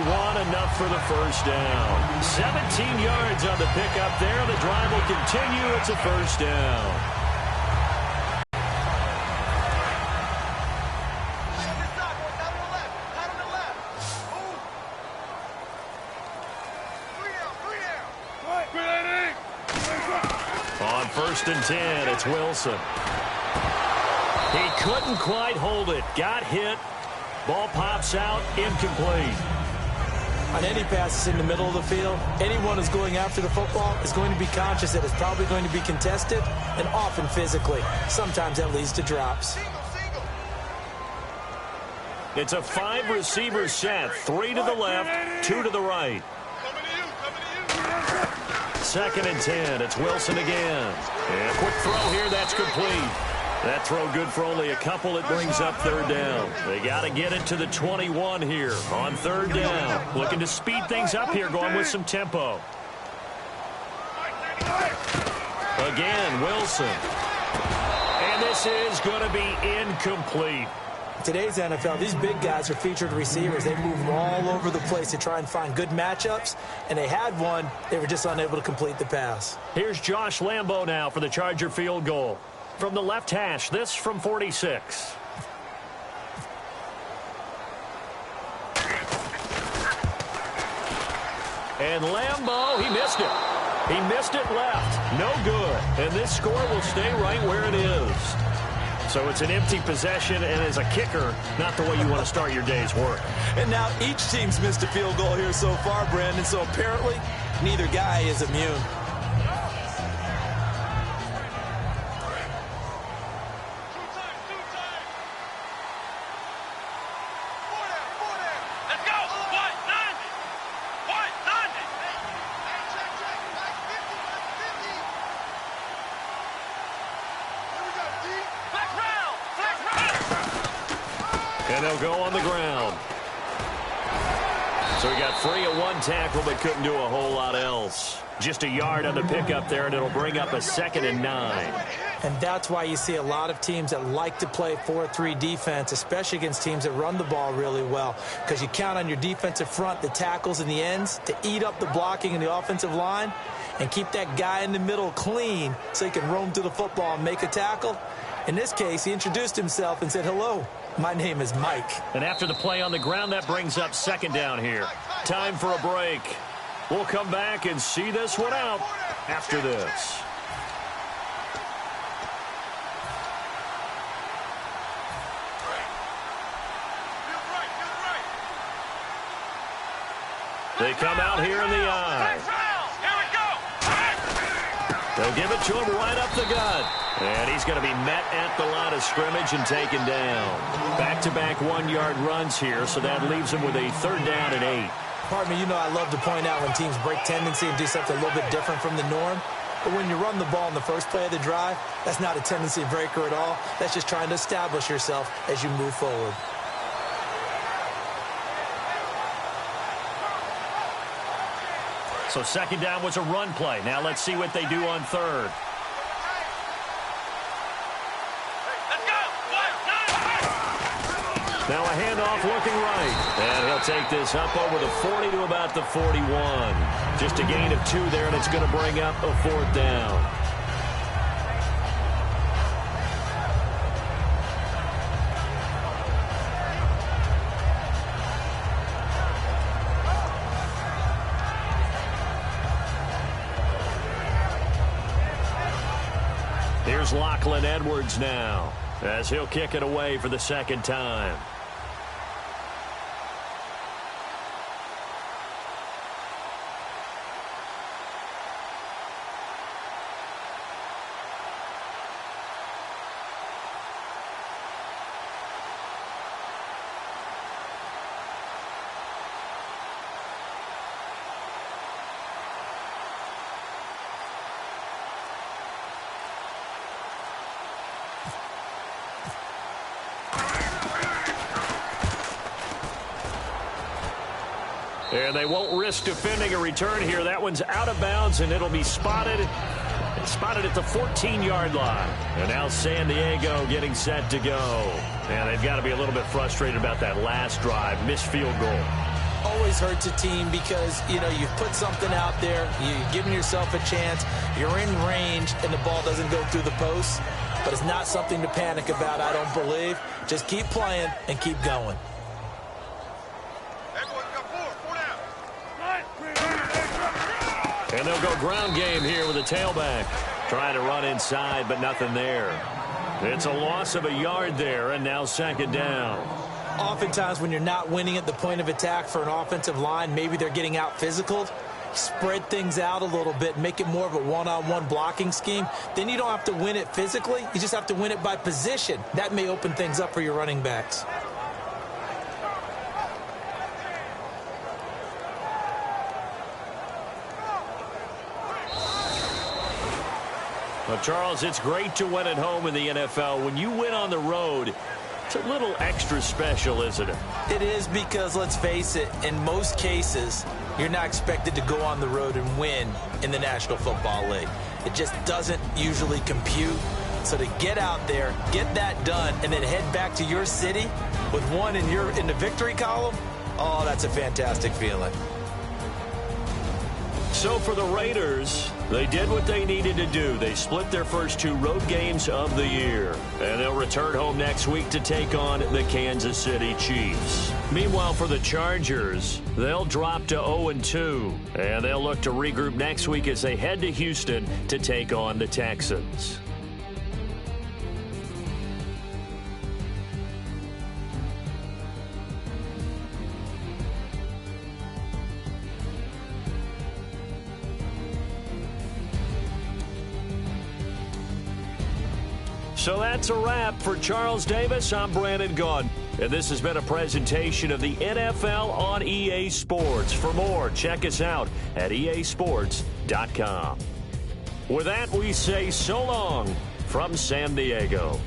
enough for the 1st down. 17 yards on the pickup there. The drive will continue. It's a 1st down. On 1st and 10, it's Wilson. He couldn't quite hold it. Got hit. Ball pops out. Incomplete. On any passes in the middle of the field, anyone who's going after the football is going to be conscious that it's probably going to be contested, and often physically. Sometimes that leads to drops. It's a 5-receiver set. 3 to the left, 2 to the right. 2nd and 10. It's Wilson again. And a quick throw here. That's complete. That throw good for only a couple. It brings up 3rd down. They got to get it to the 21 here on 3rd down. Looking to speed things up here, going with some tempo. Again, Wilson. And this is going to be incomplete. Today's NFL, these big guys are featured receivers. They move all over the place to try and find good matchups, and they had one. They were just unable to complete the pass. Here's Josh Lambo now for the Charger field goal. From the left hash, this from 46. And Lambo, he missed it. He missed it left. No good. And this score will stay right where it is. So it's an empty possession, and as a kicker, not the way you want to start your day's work. And now each team's missed a field goal here so far, Brandon, so apparently neither guy is immune. And they'll go on the ground. So he got free of one tackle, but couldn't do a whole lot else. Just a yard on the pickup there, and it'll bring up a 2nd and 9. And that's why you see a lot of teams that like to play 4-3 defense, especially against teams that run the ball really well, because you count on your defensive front, the tackles and the ends, to eat up the blocking in the offensive line and keep that guy in the middle clean so he can roam to the football and make a tackle. In this case, he introduced himself and said, "Hello, my name is Mike." And after the play on the ground, that brings up 2nd down here. Time for a break. We'll come back and see this one out after this. They come out here in the eye. They'll give it to him right up the gut. And he's going to be met at the line of scrimmage and taken down. Back-to-back 1-yard runs here, so that leaves him with a 3rd down and 8. Pardon me, you know I love to point out when teams break tendency and do something a little bit different from the norm. But when you run the ball in the first play of the drive, that's not a tendency breaker at all. That's just trying to establish yourself as you move forward. So 2nd down was a run play. Now let's see what they do on 3rd. Now a handoff looking right. And he'll take this up over the 40 to about the 41. Just a gain of 2 there, and it's going to bring up a 4th down. Here's Lachlan Edwards now, as he'll kick it away for the 2nd time. And they won't risk defending a return here. That one's out of bounds, and it'll be spotted at the 14-yard line. And now San Diego getting set to go. And they've got to be a little bit frustrated about that last drive. Missed field goal. Always hurts a team because, you know, you've put something out there. You're giving yourself a chance. You're in range, and the ball doesn't go through the post. But it's not something to panic about, I don't believe. Just keep playing and keep going. And they'll go ground game here with a tailback. Trying to run inside, but nothing there. It's a loss of a yard there, and now 2nd down. Oftentimes when you're not winning at the point of attack for an offensive line, maybe they're getting out physical. Spread things out a little bit, make it more of a one-on-one blocking scheme. Then you don't have to win it physically. You just have to win it by position. That may open things up for your running backs. Well, Charles, it's great to win at home in the NFL. When you win on the road, it's a little extra special, isn't it? It is, because, let's face it, in most cases, you're not expected to go on the road and win in the National Football League. It just doesn't usually compute. So to get out there, get that done, and then head back to your city with one in the victory column, oh, that's a fantastic feeling. So for the Raiders, they did what they needed to do. They split their first 2 road games of the year, and they'll return home next week to take on the Kansas City Chiefs. Meanwhile, for the Chargers, they'll drop to 0-2, and they'll look to regroup next week as they head to Houston to take on the Texans. So that's a wrap. For Charles Davis, I'm Brandon Gaudin. And this has been a presentation of the NFL on EA Sports. For more, check us out at easports.com. With that, we say so long from San Diego.